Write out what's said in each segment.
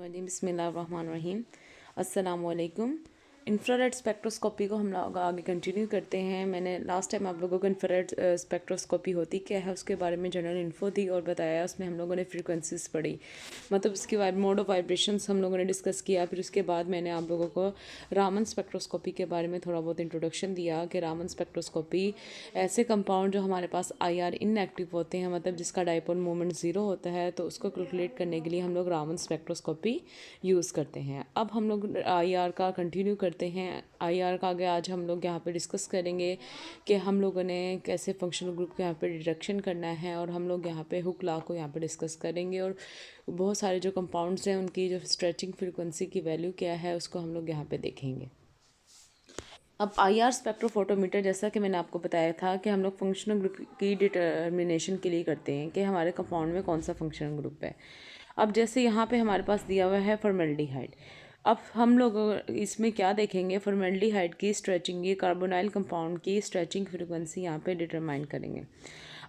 बिस्मिल्लाहिर्रहमानिर्रहीम। अस्सलाम वालेकुम। इंफ्रारेड स्पेक्ट्रोस्कोपी को हम लोग आगे कंटिन्यू करते हैं। मैंने लास्ट टाइम आप लोगों को इंफ्रारेड स्पेक्ट्रोस्कोपी होती क्या है उसके बारे में जनरल इन्फो दी और बताया। उसमें हम लोगों ने फ्रीक्वेंसीज पढ़ी, मतलब उसके बाद मोड ऑफ वाइब्रेशंस हम लोगों ने डिस्कस किया। फिर उसके बाद मैंने आप लोगों को रामन स्पेक्ट्रोस्कोपी के बारे में थोड़ा बहुत इंट्रोडक्शन दिया कि रामन स्पेक्ट्रोस्कोपी ऐसे कंपाउंड जो हमारे पास IR इनएक्टिव होते हैं, मतलब जिसका डाइपोल मोमेंट ज़ीरो होता है, तो उसको कैलकुलेट करने के लिए हम लोग रामन स्पेक्ट्रोस्कोपी यूज़ करते हैं। अब हम लोग IR का कंटिन्यू करते हैं। IR का आगे आज हम लोग यहाँ पे डिस्कस करेंगे कि हम लोगों ने कैसे फंक्शनल ग्रुप के यहाँ पे डिडक्शन करना है, और हम लोग यहाँ पे हुक लॉ को यहाँ पे डिस्कस करेंगे, और बहुत सारे जो कंपाउंड्स हैं उनकी जो स्ट्रेचिंग फ्रीक्वेंसी की वैल्यू क्या है उसको हम लोग यहाँ पे देखेंगे। अब IR स्पेक्ट्रोफोटोमीटर, जैसा कि मैंने आपको बताया था कि हम लोग फंक्शनल ग्रुप की डिटर्मिनेशन के लिए करते हैं कि हमारे कंपाउंड में कौन सा फंक्शनल ग्रुप है। अब जैसे यहाँ पे हमारे पास दिया हुआ है फॉर्मेल्डिहाइड। अब हम लोग इसमें क्या देखेंगे, फॉर्मेल्डिहाइड की स्ट्रेचिंग, ये कार्बोनाइल कंपाउंड की स्ट्रेचिंग फ्रीक्वेंसी यहाँ पे डिटरमाइन करेंगे।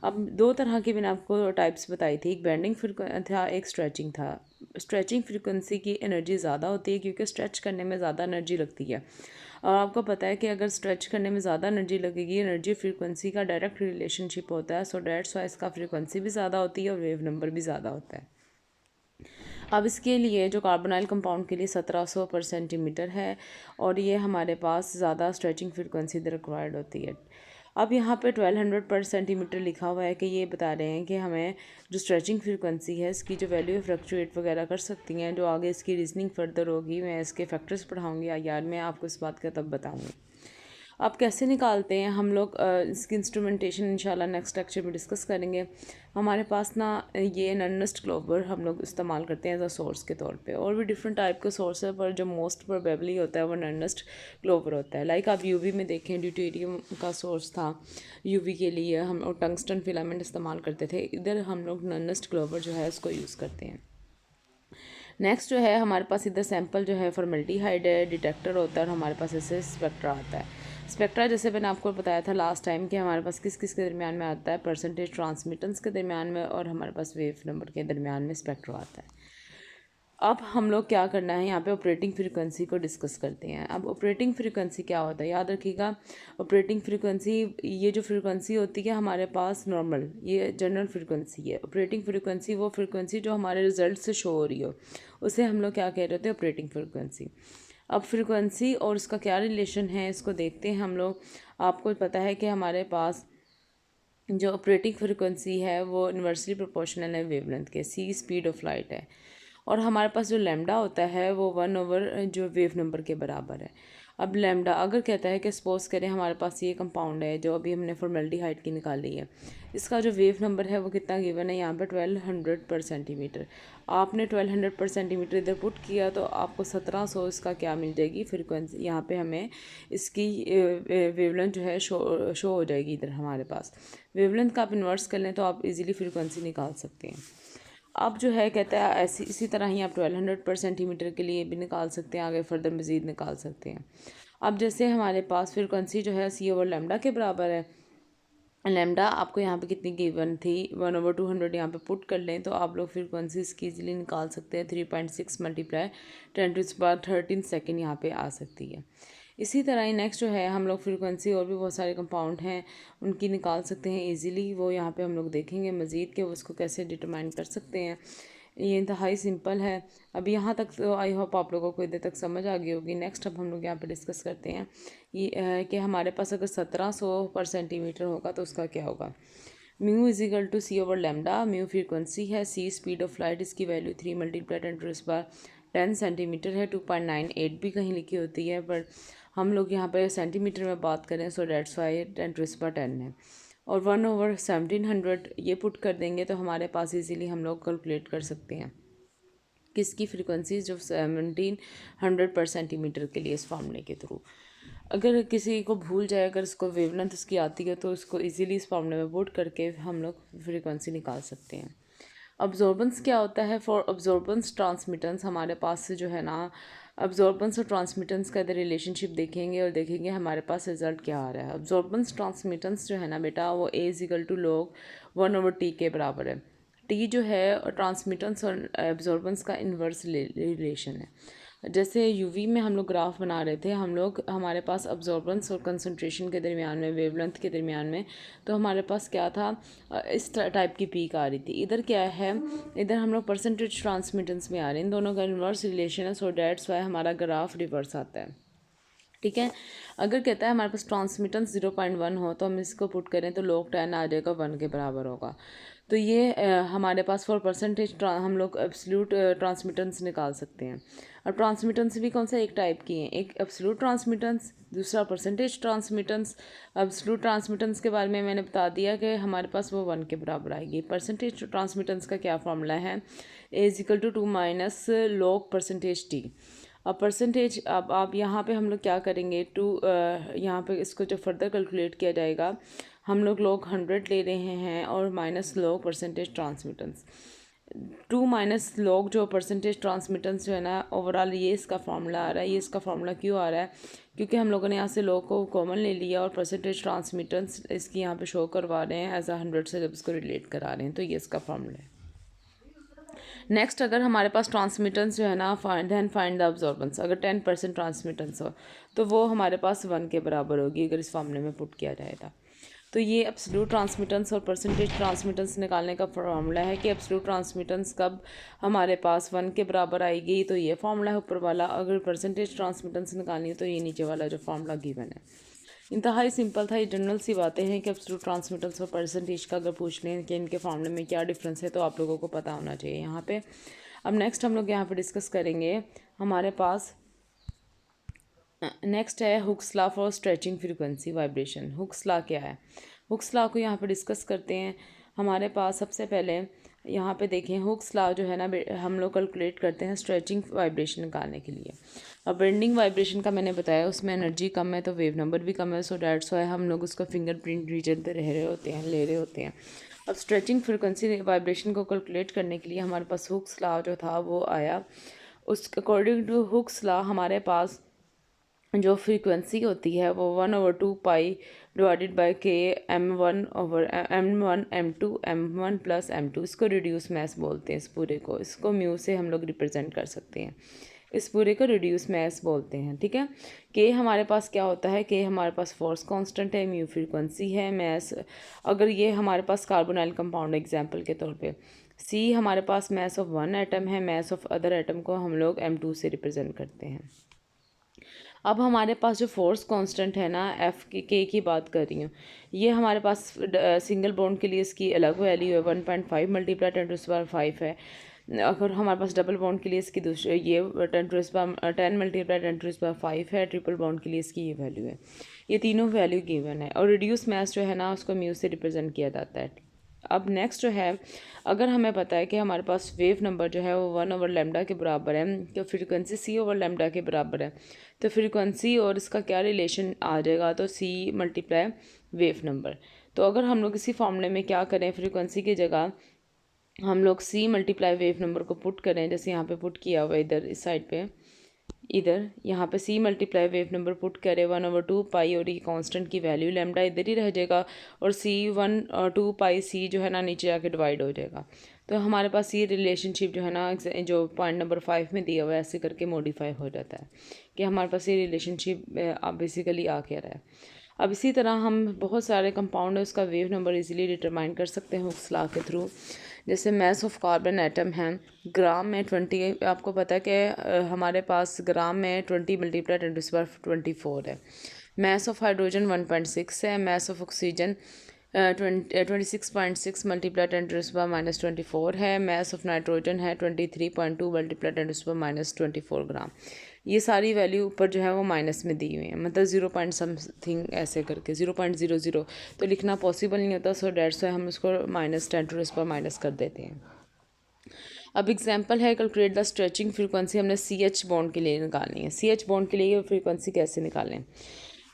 अब दो तरह की मैंने आपको टाइप्स बताई थी, एक बेंडिंग था, एक स्ट्रेचिंग था। स्ट्रेचिंग फ्रीक्वेंसी की एनर्जी ज़्यादा होती है क्योंकि स्ट्रेच करने में ज़्यादा एनर्जी लगती है, और आपको पता है कि अगर स्ट्रेच करने में ज़्यादा एनर्जी लगेगी, एनर्जी फ्रीक्वेंसी का डायरेक्ट रिलेशनशिप होता है। सो डेट्स वाई इसका फ्रीक्वेंसी भी ज़्यादा होती है और वेव नंबर भी ज़्यादा होता है। अब इसके लिए जो कार्बोनाइल कंपाउंड के लिए 1700 पर सेंटीमीटर है, और ये हमारे पास ज़्यादा स्ट्रेचिंग फ्रीक्वेंसी रिक्वायर्ड होती है। अब यहाँ पे 1200 पर सेंटीमीटर लिखा हुआ है कि ये बता रहे हैं कि हमें जो स्ट्रेचिंग फ्रीक्वेंसी है इसकी जो वैल्यू फ्लक्चुएट वगैरह कर सकती हैं। जो आगे इसकी रीजनिंग फर्दर होगी, मैं इसके फैक्टर्स पढ़ाऊँगी यार, मैं आपको इस बात का तब बताऊँगी। अब कैसे निकालते हैं हम लोग, इसकी इंस्ट्रूमेंटेशन इंशाल्लाह नेक्स्ट लेक्चर में डिस्कस करेंगे। हमारे पास ना ये ननस्ट ग्लोबर हम लोग इस्तेमाल करते हैं एज अ सोर्स के तौर पे, और भी डिफरेंट टाइप के सोर्स है, पर जो मोस्ट प्रोबेबली होता है वो ननस्ट ग्लोबर होता है। लाइक आप यूवी में देखें, ड्यूटेरियम का सोर्स था यूवी के लिए, हम लोग टंगस्टन फिलामेंट इस्तेमाल करते थे। इधर हम लोग ननस्ट ग्लोबर जो है उसको यूज़ करते हैं। नेक्स्ट जो है हमारे पास इधर सैंपल जो है फॉर्मेल्डिहाइड है, डिटेक्टर होता है, और हमारे पास ऐसे स्पेक्ट्रा आता है। स्पेक्ट्रा जैसे मैंने आपको बताया था लास्ट टाइम कि हमारे पास किस किस के दरमियान में आता है, परसेंटेज ट्रांसमिटेंस के दरमियान में, और हमारे पास वेव नंबर के दरमियान में स्पेक्ट्रा आता है। अब हम लोग क्या करना है, यहाँ पे ऑपरेटिंग फ्रीक्वेंसी को डिस्कस करते हैं। अब ऑपरेटिंग फ्रीक्वेंसी क्या होता है, याद रखिएगा। ऑपरेटिंग फ्रीक्वेंसी, ये जो फ्रीक्वेंसी होती है हमारे पास नॉर्मल, ये जनरल फ्रीक्वेंसी है। ऑपरेटिंग फ्रीक्वेंसी वो फ्रीक्वेंसी जो हमारे रिजल्ट से शो हो रही हो, उसे हम लोग क्या कह रहे होते हैं, ऑपरेटिंग फ्रीक्वेंसी। अब फ्रीक्वेंसी और उसका क्या रिलेशन है इसको देखते हैं हम लोग। आपको पता है कि हमारे पास जो ऑपरेटिंग फ्रीक्वेंसी है वो इन्वर्सली प्रोपोर्शनल है वेवलेंथ के, c स्पीड ऑफ लाइट है, और हमारे पास जो लैम्डा होता है वो 1/, जो वेव नंबर के बराबर है। अब लैम्डा अगर कहता है कि सपोज करें हमारे पास ये कंपाउंड है जो अभी हमने फॉर्मेल्डिहाइड की निकाली है, इसका जो वेव नंबर है वो कितना गिवन है यहाँ पे 1200 पर सेंटीमीटर। आपने 1200 पर सेंटीमीटर इधर पुट किया तो आपको 1700 इसका क्या मिल जाएगी फ्रीक्वेंसी। यहाँ पे हमें इसकी वेवलेंथ जो है शो हो जाएगी इधर हमारे पास। वेवलेंथ का आप इन्वर्स कर लें तो आप इजीली फ्रीक्वेंसी निकाल सकते हैं। अब जो है कहता है ऐसी इसी तरह ही आप 1200 पर सेंटीमीटर के लिए भी निकाल सकते हैं, आगे फर्दर मज़ीद निकाल सकते हैं। अब जैसे हमारे पास फ्रीक्वेंसी जो है c/λ के बराबर है। लैम्डा आपको यहाँ पे कितनी गिवन थी, 1/200 यहाँ पे पुट कर लें तो आप लोग फ्रीक्वेंसी इसकी ईजिली निकाल सकते हैं। 3.6 × 10⁻13 सेकेंड यहाँ पे आ सकती है। इसी तरह ही नेक्स्ट जो है हम लोग फ्रीक्वेंसी और भी बहुत सारे कंपाउंड हैं उनकी निकाल सकते हैं इजीली। वो यहाँ पे हम लोग देखेंगे मज़ीद कि वो उसको कैसे डिटरमाइन कर सकते हैं। ये इंतहाई सिंपल है। अभी यहाँ तक तो आई होप आप लोगों को इधर तक समझ आ गई होगी। नेक्स्ट अब हम लोग यहाँ पे डिस्कस करते हैं ये कि हमारे पास अगर 1700 पर सेंटीमीटर होगा तो उसका क्या होगा। Mu is equal to c/λ। Mu frequency है, c स्पीड ऑफ लाइट, इसकी वैल्यू 3 × 10 सेंटीमीटर है। 2.98 भी कहीं लिखी होती है, पर हम लोग यहाँ पर सेंटीमीटर में बात करें सो डेट्स वाई 10⁻10 है। और 1/1700 ये पुट कर देंगे तो हमारे पास इजीली हम लोग कैलकुलेट कर सकते हैं किसकी फ्रीक्वेंसी, जो 1700 पर सेंटीमीटर के लिए इस फार्मूले के थ्रू। अगर किसी को भूल जाए, अगर इसको वेवलेंथ उसकी आती है तो उसको इजीली इस फार्मूले में पुट करके हम लोग फ्रीक्वेंसी निकाल सकते हैं। अब्जॉर्बेंस क्या होता है, फॉर अब्जॉर्बेंस ट्रांसमिटेंस हमारे पास से जो है ना, अब्जॉर्बेंस और ट्रांसमिटेंस का इधर रिलेशनशिप देखेंगे और देखेंगे हमारे पास रिजल्ट क्या आ रहा है। अब्जॉर्बेंस ट्रांसमिटेंस जो है ना बेटा, वो A = log 1/t के बराबर है। टी जो है ट्रांसमिटेंस और एब्जॉर्बेंस का इन्वर्स रिलेशन है। जैसे यूवी में हम लोग ग्राफ बना रहे थे, हमारे पास अब्जॉर्बेंस और कंसंट्रेशन के दरमियान में, वेवलेंथ के दरमियान में, तो हमारे पास क्या था, इस टाइप की पीक आ रही थी। इधर क्या है, इधर हम लोग परसेंटेज ट्रांसमिटेंस में आ रहे हैं, इन दोनों का इन्वर्स रिलेशन है। सो डैट्स वाई हमारा ग्राफ रिवर्स आता है। ठीक है, अगर कहता है हमारे पास ट्रांसमिटेंस 0.1 हो तो हम इसको पुट करें तो log 10 आ जाएगा, 1 के बराबर होगा। तो ये हमारे पास फॉर परसेंटेज हम लोग एब्सोल्यूट ट्रांसमिटेंस निकाल सकते हैं। और ट्रांसमिटेंस भी कौन सा, एक टाइप की है, एक एब्सोल्यूट ट्रांसमिटेंस, दूसरा परसेंटेज ट्रांसमिटेंस। एब्सोल्यूट ट्रांसमिटेंस के बारे में मैंने बता दिया कि हमारे पास वो 1 के बराबर आएगी। परसेंटेज ट्रांसमिटेंस का क्या फॉर्मूला है, A=2 minus log percentage T. अब परसेंटेज, अब आप यहाँ पे हम लोग क्या करेंगे, यहाँ पे इसको जो फर्दर कैलकुलेट किया जाएगा, हम लोग log 100 ले रहे हैं और minus log percentage transmittance 2 minus log जो परसेंटेज ट्रांसमिटेंस जो है ना, ओवरऑल ये इसका फार्मूला आ रहा है। ये इसका फार्मूला क्यों आ रहा है, क्योंकि हम लोगों ने यहाँ से log को कॉमन ले लिया और परसेंटेज ट्रांसमिटेंस इसकी यहाँ पे शो करवा रहे हैं एज 100 से, जब इसको रिलेट करा रहे हैं, तो ये इसका फार्मूला है। नेक्स्ट, अगर हमारे पास ट्रांसमिटेंस जो है ना, फाइंड द अब्जॉर्बेंस। अगर 10% ट्रांसमिटेंस हो तो वो हमारे पास 1 के बराबर होगी, अगर इस फार्मूले में पुट किया जाएगा। तो ये एब्सोल्यूट ट्रांसमिटेंस और परसेंटेज ट्रांसमिटेंस निकालने का फार्मूला है कि एब्सोल्यूट ट्रांसमिटेंस कब हमारे पास 1 के बराबर आएगी, तो ये फार्मूला है ऊपर वाला। अगर परसेंटेज ट्रांसमिटेंस निकालनी है तो ये नीचे वाला जो फार्मूला गिवन है। इंतहाई सिंपल था, ये जनरल सी बातें हैं कि एब्सोल्यूट ट्रांसमिटेंस और परसेंटेज का अगर पूछ लें कि इनके फार्मूले में क्या डिफरेंस है, तो आप लोगों को पता होना चाहिए यहाँ पे। अब नेक्स्ट हम लोग यहाँ पे डिस्कस करेंगे, हमारे पास नेक्स्ट है Hooke's law for stretching frequency vibration. Hooke's law क्या है, हुक्स लॉ को यहाँ पे डिस्कस करते हैं। हमारे पास सबसे पहले यहाँ पे देखें, हुक्स लॉ जो है ना, हम लोग कैलकुलेट करते हैं स्ट्रेचिंग वाइब्रेशन निकालने के लिए। अब बेंडिंग वाइब्रेशन का मैंने बताया, उसमें एनर्जी कम है तो वेव नंबर भी कम है, सो डैट्स वाई हम लोग उसका फिंगरप्रिंट रीजन पे ले रहे होते हैं। अब स्ट्रेचिंग फ्रिक्वेंसी वाइब्रेशन को कैलकुलेट करने के लिए हमारे पास हुक्स लॉ जो था वो आया। उस अकॉर्डिंग टू हुक्स लॉ हमारे पास जो फ्रीक्वेंसी होती है वो 1/2 पाई डिवाइडेड बाय के M1 प्लस M2, इसको रिड्यूस मैस बोलते हैं। इस पूरे को, इसको म्यू से हम लोग रिप्रेजेंट कर सकते हैं, इस पूरे को रिड्यूस मैस बोलते हैं। ठीक है, के हमारे पास क्या होता है, के हमारे पास फोर्स कांस्टेंट है, म्यू फ्रीक्वेंसी है, मैस अगर ये हमारे पास कार्बोनाइल कंपाउंड एग्जांपल के तौर पे, सी हमारे पास मैस ऑफ 1 एटम है, मैस ऑफ अदर एटम को हम लोग M2 से रिप्रेजेंट करते हैं। अब हमारे पास जो फोर्स कांस्टेंट है ना, एफ के की बात कर रही हूँ, ये हमारे पास सिंगल बॉन्ड के लिए इसकी अलग वैल्यू है, 1.5 मल्टीप्लाई 10⁵ है। अगर हमारे पास डबल बॉन्ड के लिए इसकी दूसरी ये 10 मल्टीप्लाई 10⁵ है, ट्रिपल बॉन्ड के लिए इसकी ये वैल्यू है। ये तीनों वैल्यू गिवन है और रिड्यूस मैस जो है ना, उसको म्यू से रिप्रेजेंट किया जाता है। अब नेक्स्ट जो है, अगर हमें पता है कि हमारे पास वेव नंबर जो है वो 1/λ के बराबर है, तो फ्रीक्वेंसी c/λ के बराबर है, तो फ्रीक्वेंसी और इसका क्या रिलेशन आ जाएगा, तो c मल्टीप्लाई वेव नंबर। तो अगर हम लोग इसी फॉर्मूले में क्या करें, फ्रीक्वेंसी की जगह हम लोग c मल्टीप्लाई वेव नंबर को पुट करें, जैसे यहाँ पे पुट किया हुआ इधर इस साइड पे, इधर यहाँ पे c multiply wave number put करें 1/2 पाई, और ये कांस्टेंट की वैल्यू लैम्डा इधर ही रह जाएगा, और c1/2 पाई c जो है ना नीचे जाके डिवाइड हो जाएगा। तो हमारे पास ये रिलेशनशिप जो है ना, जो पॉइंट नंबर 5 में दिया हुआ है, ऐसे करके मॉडिफाई हो जाता है कि हमारे पास ये रिलेशनशिप बेसिकली आ क्या रहा है। अब इसी तरह हम बहुत सारे कंपाउंड है उसका वेव नंबर इजीली डिटरमाइन कर सकते हैं हुक्स लॉ के थ्रू। जैसे मैस ऑफ कार्बन एटम है, ग्राम में 20, आपको पता है कि हमारे पास ग्राम में 20 मल्टीप्लाई 10⁻24 है। मैस ऑफ हाइड्रोजन 1.6 है, मैस ऑफ ऑक्सीजन 26.6 मल्टीप्लाई 10⁻24 है, मैस ऑफ नाइट्रोजन है 23.2 मल्टीप्लाई 10⁻24 ग्राम। ये सारी वैल्यू ऊपर जो है वो माइनस में दी हुई है, मतलब 0. समथिंग ऐसे करके 0.00 तो लिखना पॉसिबल नहीं होता, सो डैट्स वाई हम उसको -10⁻⁻ कर देते हैं। अब एग्जांपल है, कैलकुलेट द स्ट्रेचिंग फ्रीक्वेंसी, हमने CH बॉन्ड के लिए निकालनी है। CH बॉन्ड के लिए ये फ्रीक्वेंसी कैसे निकालें,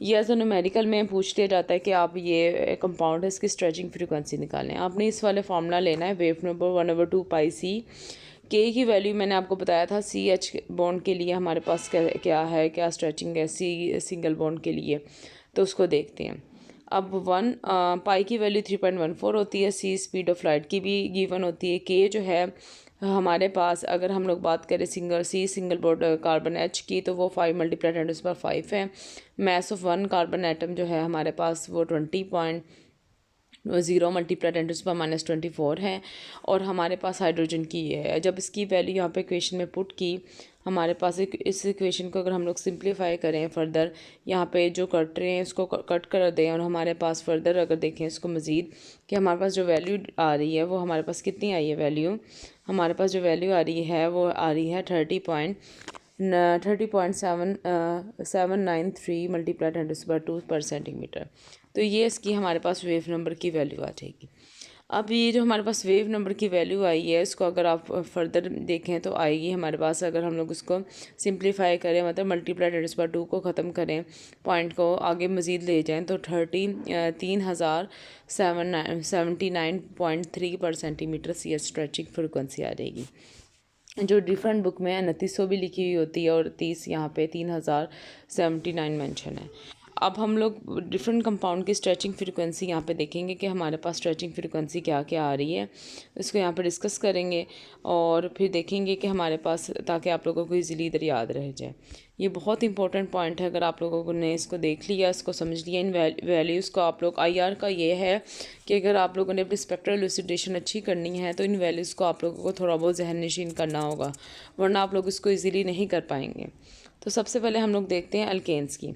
ये एज न्यूमेरिकल में पूछ लिया जाता है कि आप ये कंपाउंड है इसकी स्ट्रेचिंग फ्रीक्वेंसी निकालें। आपने इस वाले फार्मूला लेना है, वेव नंबर 1/2 पाई c, के की वैल्यू मैंने आपको बताया था CH बॉन्ड के लिए हमारे पास क्या है, क्या स्ट्रेचिंग है C सिंगल बॉन्ड के लिए, तो उसको देखते हैं। अब 1 पाई की वैल्यू 3.14 होती है। सी स्पीड ऑफ लाइट की भी गिवन होती है। के जो है हमारे पास अगर हम लोग बात करें सिंगल बॉन्ड कार्बन एच की तो वो 5 मल्टीप्लाई 10⁵ है। मास ऑफ 1 कार्बन एटम जो है हमारे पास वो 20.0 मल्टीप्लाई 10⁻24 है। और हमारे पास हाइड्रोजन की ये है। जब इसकी वैल्यू यहाँ पे इक्वेशन में पुट की, हमारे पास एक इस इक्वेशन को अगर हम लोग सिंप्लीफाई करें फर्दर, यहाँ पे जो कट रहे हैं उसको कट कर दें और हमारे पास फर्दर अगर देखें इसको मज़ीद कि हमारे पास जो वैल्यू आ रही है वो हमारे पास कितनी आई है वैल्यू, हमारे पास जो वैल्यू आ रही है वो आ रही है 30.793 मल्टीप्लाई 10⁻² पर सेंटीमीटर। तो ये इसकी हमारे पास वेव नंबर की वैल्यू आ जाएगी। अब ये जो हमारे पास वेव नंबर की वैल्यू आई है इसको अगर आप फर्दर देखें तो आएगी हमारे पास, अगर हम लोग उसको सिंप्लीफाई करें मतलब मल्टीप्लाई 10⁻² को ख़त्म करें, पॉइंट को आगे मज़ीद ले जाएं तो 30,79.3 पर सेंटीमीटर सी स्ट्रेचिंग फ्रिक्वेंसी आ जाएगी, जो डिफरेंट बुक में 2900 भी लिखी हुई होती है और 30 यहाँ पे 3079 मेंशन है। अब हम लोग डिफरेंट कंपाउंड की स्ट्रेचिंग फ्रीक्वेंसी यहाँ पे देखेंगे कि हमारे पास स्ट्रेचिंग फ्रीक्वेंसी क्या क्या आ रही है, इसको यहाँ पे डिस्कस करेंगे और फिर देखेंगे कि हमारे पास, ताकि आप लोगों को इजीली इधर याद रह जाए। ये बहुत इंपॉर्टेंट पॉइंट है। अगर आप लोगों ने इसको देख लिया, इसको समझ लिया, इन वैल्यूज़ को आप लोग IR का ये है कि अगर आप लोगों ने अपनी स्पेक्ट्रल इलुसिडेशन अच्छी करनी है तो इन वैल्यूज़ को आप लोगों को थोड़ा बहुत जहन नशीन करना होगा, वरना आप लोग इसको ईज़िली नहीं कर पाएंगे। तो सबसे पहले हम लोग देखते हैं अल्केन्स की।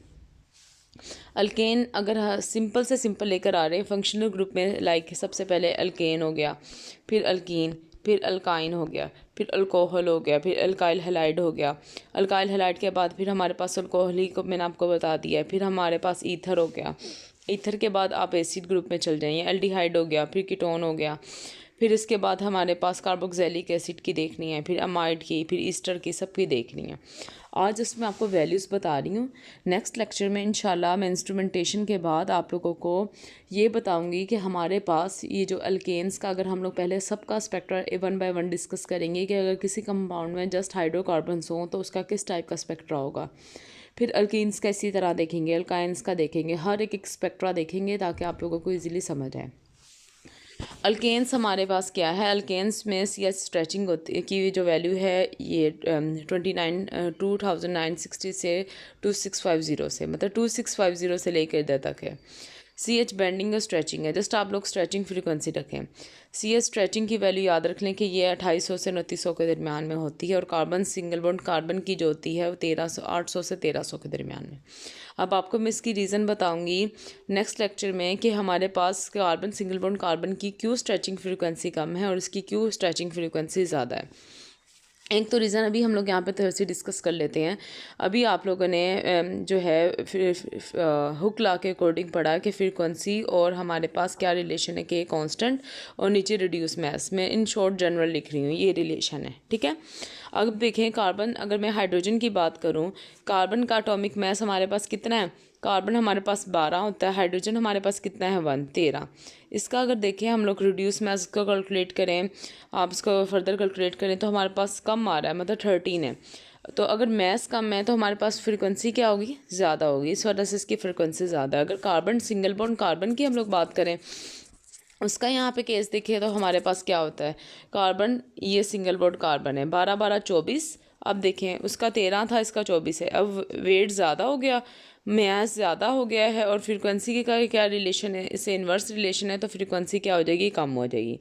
अल्केन अगर सिंपल से सिंपल लेकर आ रहे हैं फंक्शनल ग्रुप में, लाइक सबसे पहले अल्केन हो गया, फिर अल्कीन, फिर अल्काइन हो गया, फिर अल्कोहल हो गया, फिर अल्काइल हैलाइड हो गया। अल्काइल हैलाइड के बाद फिर हमारे पास अल्कोहली को मैंने आपको बता दिया है। फिर हमारे पास ईथर हो गया। ईथर के बाद आप एसिड ग्रुप में चल जाइए, एल्डिहाइड हो गया, फिर कीटोन हो गया। फिर इसके बाद हमारे पास कार्बोक्सिलिक एसिड की देखनी है, फिर अमाइड की, फिर ईस्टर की, सबकी देखनी है। आज इसमें आपको वैल्यूज़ बता रही हूँ। नेक्स्ट लेक्चर में इंशाल्लाह मैं इंस्ट्रूमेंटेशन के बाद आप लोगों को ये बताऊंगी कि हमारे पास ये जो अल्केन्स का, अगर हम लोग पहले सबका स्पेक्ट्रा 1 बाय 1 डिस्कस करेंगे कि अगर किसी कंपाउंड में जस्ट हाइड्रोकार्बन्स हों तो उसका किस टाइप का स्पेक्ट्रा होगा। फिर अल्कीन्स का इसी तरह देखेंगे, अल्काइंस का देखेंगे, हर एक स्पेक्ट्रा देखेंगे ताकि आप लोगों को ईजिली समझ आए। अल्केन्स हमारे पास क्या है, अल्केन्स में सी एच स्ट्रेचिंग होती है की जो वैल्यू है ये 2960 से 2650 से, मतलब 2650 से लेकर इधर तक है। सी एच बेंडिंग और स्ट्रेचिंग है। जस्ट आप लोग स्ट्रेचिंग फ्रीक्वेंसी रखें। सी एच स्ट्रेचिंग की वैल्यू याद रख लें कि ये 2800 से 2900 के दरमियान में होती है और कार्बन सिंगल बॉन्ड कार्बन की जो होती है वो 800 से 1300 के दरमियान में। अब आपको मैं इसकी रीज़न बताऊंगी नेक्स्ट लेक्चर में कि हमारे पास कार्बन सिंगल बॉन्ड कार्बन की क्यों स्ट्रेचिंग फ्रीक्वेंसी कम है और इसकी क्यों स्ट्रेचिंग फ्रीक्वेंसी ज़्यादा है। एक तो रीज़न अभी हम लोग यहाँ पे थोड़ी सी डिस्कस कर लेते हैं। अभी आप लोगों ने जो है हुक लॉ के अकॉर्डिंग पढ़ा कि फ्रीक्वेंसी और हमारे पास क्या रिलेशन है कि कांस्टेंट और नीचे रिड्यूस मास में, इन शॉर्ट जनरल लिख रही हूँ, ये रिलेशन है, ठीक है। अब देखें कार्बन, अगर मैं हाइड्रोजन की बात करूँ, कार्बन का एटॉमिक मास हमारे पास कितना है, कार्बन हमारे पास 12 होता है, हाइड्रोजन हमारे पास कितना है 13। इसका अगर देखें हम लोग रिड्यूस मास को कैलकुलेट करें, आप इसको फर्दर कैलकुलेट करें तो हमारे पास कम आ रहा है, मतलब 13 है। तो अगर मास कम है तो हमारे पास फ्रीक्वेंसी क्या होगी, ज़्यादा होगी, इस वजह से इसकी फ्रीक्वेंसी ज़्यादा है। अगर कार्बन सिंगल बॉन्ड कार्बन की हम लोग बात करें, उसका यहाँ पे केस देखिए तो हमारे पास क्या होता है, कार्बन ये सिंगल बॉन्ड कार्बन है, 12 12 24। अब देखें उसका 13 था, इसका 24 है। अब वेट ज़्यादा हो गया, मास ज़्यादा हो गया है और फ्रीक्वेंसी का क्या रिलेशन है, इससे इन्वर्स रिलेशन है, तो फ्रीक्वेंसी क्या हो जाएगी, कम हो जाएगी।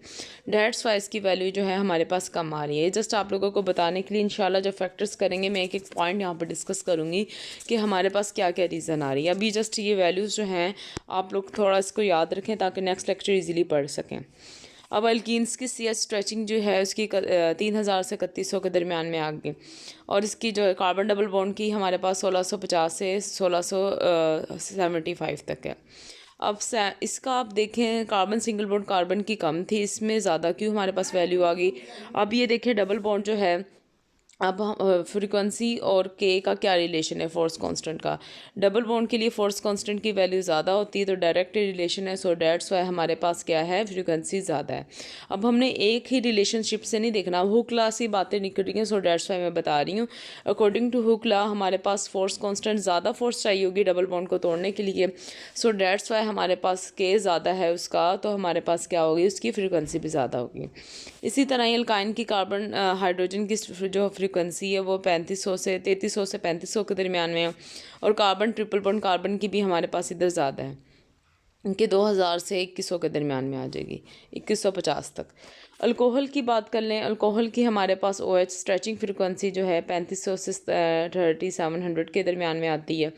डेट्स वाइज की वैल्यू जो है हमारे पास कम आ रही है। जस्ट आप लोगों को बताने के लिए इंशाल्लाह जब फैक्टर्स करेंगे मैं एक एक पॉइंट यहाँ पर डिस्कस करूँगी कि हमारे पास क्या क्या रीज़न आ रही है। अभी जस्ट ये वैल्यूज़ जो हैं आप लोग थोड़ा इसको याद रखें ताकि नेक्स्ट लेक्चर ईजिली पढ़ सकें। अब अल्कीन्स की सी एच स्ट्रेचिंग जो है उसकी 3000 से 3100 के दरमियान में आ गई और इसकी जो है कार्बन डबल बॉन्ड की हमारे पास 1650 से 1675 तक है। अब इसका आप देखें कार्बन सिंगल बॉन्ड कार्बन की कम थी, इसमें ज़्यादा क्यों हमारे पास वैल्यू आ गई। अब ये देखें डबल बॉन्ड जो है अब हम फ्रीक्वेंसी और के का क्या रिलेशन है फोर्स कांस्टेंट का। डबल बॉन्ड के लिए फोर्स कांस्टेंट की वैल्यू ज़्यादा होती है, तो डायरेक्ट रिलेशन है, सो डेट्स वाई हमारे पास क्या है, फ्रीक्वेंसी ज़्यादा है। अब हमने एक ही रिलेशनशिप से नहीं देखना, हुक लॉ से बातें निकल रही हैं, सो डेट्स वाई मैं बता रही हूँ। अकॉर्डिंग टू हुक लॉ हमारे पास फोर्स कांस्टेंट ज़्यादा फोर्स चाहिए होगी डबल बॉन्ड को तोड़ने के लिए, सो डेट्स वाई हमारे पास के ज़्यादा है उसका, तो हमारे पास क्या होगी, उसकी फ्रीक्वेंसी भी ज़्यादा होगी। इसी तरह ही अल्काइन की कार्बन हाइड्रोजन की जो फ्रीक्वेंसी है वो 3300 से 3500 के दरमियान में है, और कार्बन ट्रिपल बॉन्ड कार्बन की भी हमारे पास इधर ज़्यादा है, इनके 2000 से 2100 के दरमियान में आ जाएगी, 2150 तक। अल्कोहल की बात कर लें, अल्कोहल की हमारे पास OH स्ट्रेचिंग फ्रीक्वेंसी जो है 3500 से 3700 के दरमियान में आती है।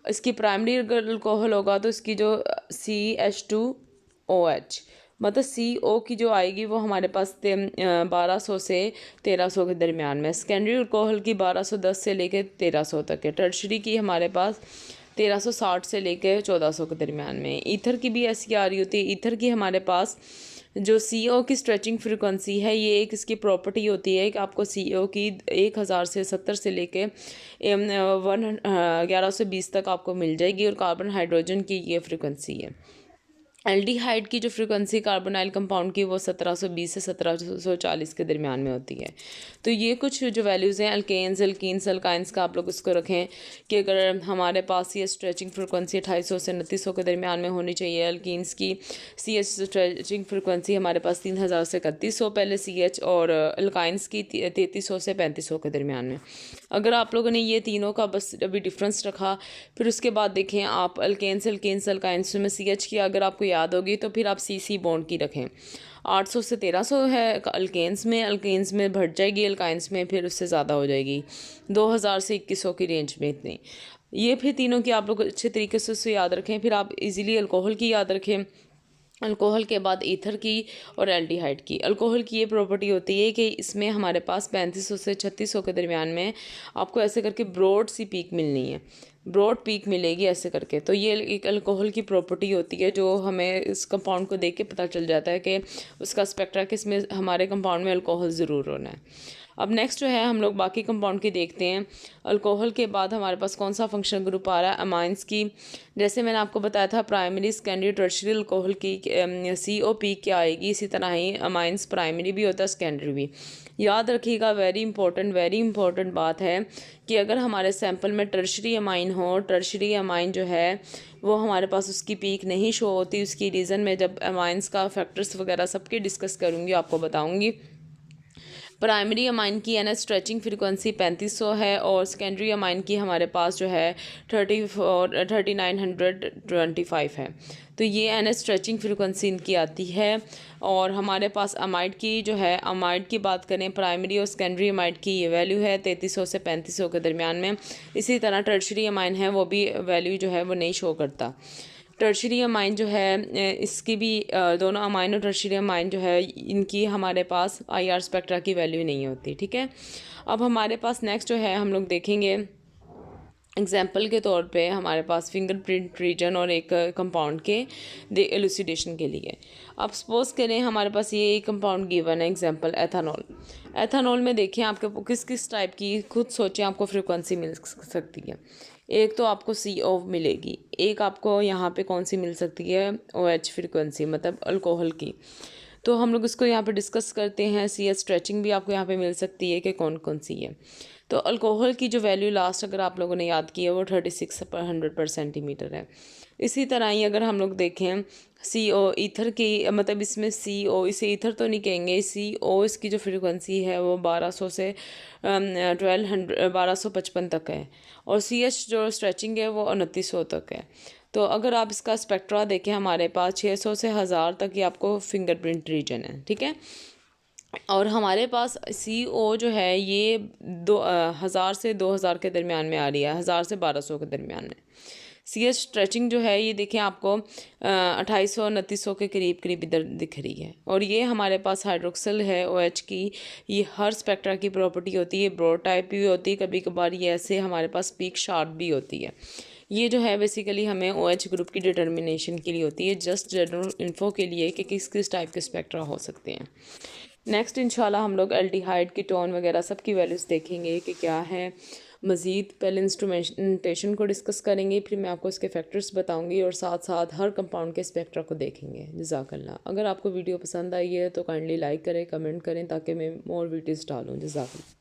इसकी प्राइमरी अगर अल्कोहल होगा तो इसकी जो CH2OH मतलब CO की जो आएगी वो हमारे पास 1200 से 1300 के दरमियान में। सेकेंडरी अल्कोहल की 1210 से लेकर 1300 तक है। टर्शरी की हमारे पास 1360 से लेकर 1400 के दरमियान में। ईथर की भी ऐसी आ रही होती है। ईथर की हमारे पास जो CO की स्ट्रेचिंग फ्रीक्वेंसी है, ये एक इसकी प्रॉपर्टी होती है कि आपको CO की 1070 से लेके 1120 तक आपको मिल जाएगी, और कार्बन हाइड्रोजन की ये फ्रीक्वेंसी है। एल्डिहाइड की जो फ्रीक्वेंसी कार्बोनाइल कंपाउंड की वो 1720 से 1740 के दरमियान में होती है। तो ये कुछ जो वैल्यूज़ हैं अल्केन्स, अल्कीन्स, अल्काइंस का, आप लोग इसको रखें कि अगर हमारे पास ये स्ट्रेचिंग फ्रीक्वेंसी 2800 से 2900 के दरमियान में होनी चाहिए। अल्कीन्स की CH स्ट्रेचिंग फ्रीक्वेंसी हमारे पास 3000 से 3100 पहले CH, और अल्काइंस की 3300 से 3500 के दरमियान में। अगर आप लोगों ने ये तीनों का बस अभी डिफरेंस रखा, फिर उसके बाद देखें आप अल्केन्स, अल्कीन्स, अल्काइंस में CH की अगर आपको याद होगी तो फिर आप CC बॉन्ड की रखें। 800 से 1300 है अल्केन्स में बढ़ जाएगी, अल्काइंस में फिर उससे ज़्यादा हो जाएगी, 2000 से 2100 की रेंज में इतनी। ये फिर तीनों की आप लोग अच्छे तरीके से उससे याद रखें। फिर आप इजीली अल्कोहल की याद रखें, अल्कोहल के बाद ईथर की और एल्डिहाइड की। अल्कोहल की ये प्रॉपर्टी होती है कि इसमें हमारे पास 3500 से 3600 के दरमियान में आपको ऐसे करके ब्रॉड सी पीक मिलनी है, ब्रॉड पीक मिलेगी ऐसे करके। तो ये एक अल्कोहल की प्रॉपर्टी होती है जो हमें इस कंपाउंड को देख के पता चल जाता है कि उसका स्पेक्ट्रा किस में, हमारे कंपाउंड में अल्कोहल ज़रूर होना है। अब नेक्स्ट जो है हम लोग बाकी कंपाउंड की देखते हैं। अल्कोहल के बाद हमारे पास कौन सा फंक्शनल ग्रुप आ रहा है, अमाइंस की। जैसे मैंने आपको बताया था प्राइमरी, सेकेंडरी, टर्शियरी अल्कोहल की COP क्या आएगी, इसी तरह ही अमाइंस प्राइमरी भी होता है, सेकेंडरी भी। याद रखिएगा, वेरी इंपॉर्टेंट बात है कि अगर हमारे सैंपल में टर्शियरी अमाइन हो, टर्शियरी अमाइन जो है वो हमारे पास उसकी पीक नहीं शो होती। उसकी रीज़न में जब अमाइंस का फैक्टर्स वगैरह सबके डिस्कस करूँगी, आपको बताऊँगी। प्राइमरी अमाइन की NH स्ट्रेचिंग फ्रीक्वेंसी 3500 है, और सेकेंडरी अमाइन की हमारे पास जो है 3925 है। तो ये NH स्ट्रेचिंग फ्रीक्वेंसी इनकी आती है। और हमारे पास अमाइड की जो है, अमाइड की बात करें, प्राइमरी और सेकेंडरी अमाइड की ये वैल्यू है 3300 से 3500 के दरमियान में। इसी तरह टर्शियरी अमाइन है, वो भी वैल्यू जो है वो नहीं शो करता। टर्शियरी अमाइन जो है इसकी भी दोनों अमाइन और टर्शियरी अमाइन जो है इनकी हमारे पास IR स्पेक्ट्रा की वैल्यू नहीं होती, ठीक है। अब हमारे पास नेक्स्ट जो है हम लोग देखेंगे एग्जाम्पल के तौर पे हमारे पास फिंगरप्रिंट रीजन और एक कंपाउंड के एलुसिडेशन के लिए। अब सपोज करें हमारे पास ये कंपाउंड गिवन है, एग्जाम्पल एथानॉल। एथानॉल में देखें आपके किस किस टाइप की, खुद सोचें आपको फ्रीक्वेंसी मिल सकती है। एक तो आपको CO मिलेगी, एक आपको यहाँ पे कौन सी मिल सकती है, OH फ्रीक्वेंसी, मतलब अल्कोहल की। तो हम लोग इसको यहाँ पे डिस्कस करते हैं। CH स्ट्रेचिंग भी आपको यहाँ पे मिल सकती है कि कौन कौन सी है। तो अल्कोहल की जो वैल्यू लास्ट अगर आप लोगों ने याद की है वो 36/100 सेंटीमीटर है। इसी तरह ही अगर हम लोग देखें CO ईथर की, मतलब इसमें CO, इसे ईथर तो नहीं कहेंगे, CO इसकी जो फ्रीक्वेंसी है वो 1200 से 1255 तक है, और CH जो स्ट्रेचिंग है वो 2900 तक है। तो अगर आप इसका स्पेक्ट्रा देखें हमारे पास 600 से 1000 तक ये आपको फिंगरप्रिंट रीजन है, ठीक है। और हमारे पास CO जो है ये 1000 से 2000 के दरमियान में आ रही है, 1000 से 1200 के दरमियान में। CH स्ट्रेचिंग जो है ये देखें आपको 2800-2900 के करीब इधर दिख रही है। और ये हमारे पास हाइड्रोक्सिल है OH की। ये हर स्पेक्ट्रा की प्रॉपर्टी होती है, ब्रॉड टाइप भी होती है, कभी कभार ये ऐसे हमारे पास पीक शार्प भी होती है। ये जो है बेसिकली हमें OH ग्रुप की डिटर्मिनेशन के लिए होती है, जस्ट जनरल इन्फो के लिए कि किस किस टाइप के स्पेक्ट्रा हो सकते हैं। नेक्स्ट इंशाल्लाह हम लोग एल्डिहाइड की टोन वगैरह सब की वैल्यूज़ देखेंगे कि क्या है। मज़ीद पहले इंस्ट्रूमेंटेशन को डिस्कस करेंगे, फिर मैं आपको इसके फैक्टर्स बताऊंगी और साथ साथ हर कंपाउंड के स्पेक्ट्रा को देखेंगे। जज़ाकल्लाह। अगर आपको वीडियो पसंद आई है तो काइंडली लाइक करें, कमेंट करें ताकि मैं मोर वीडियोज़ डालूँ। जज़ाकल्लाह।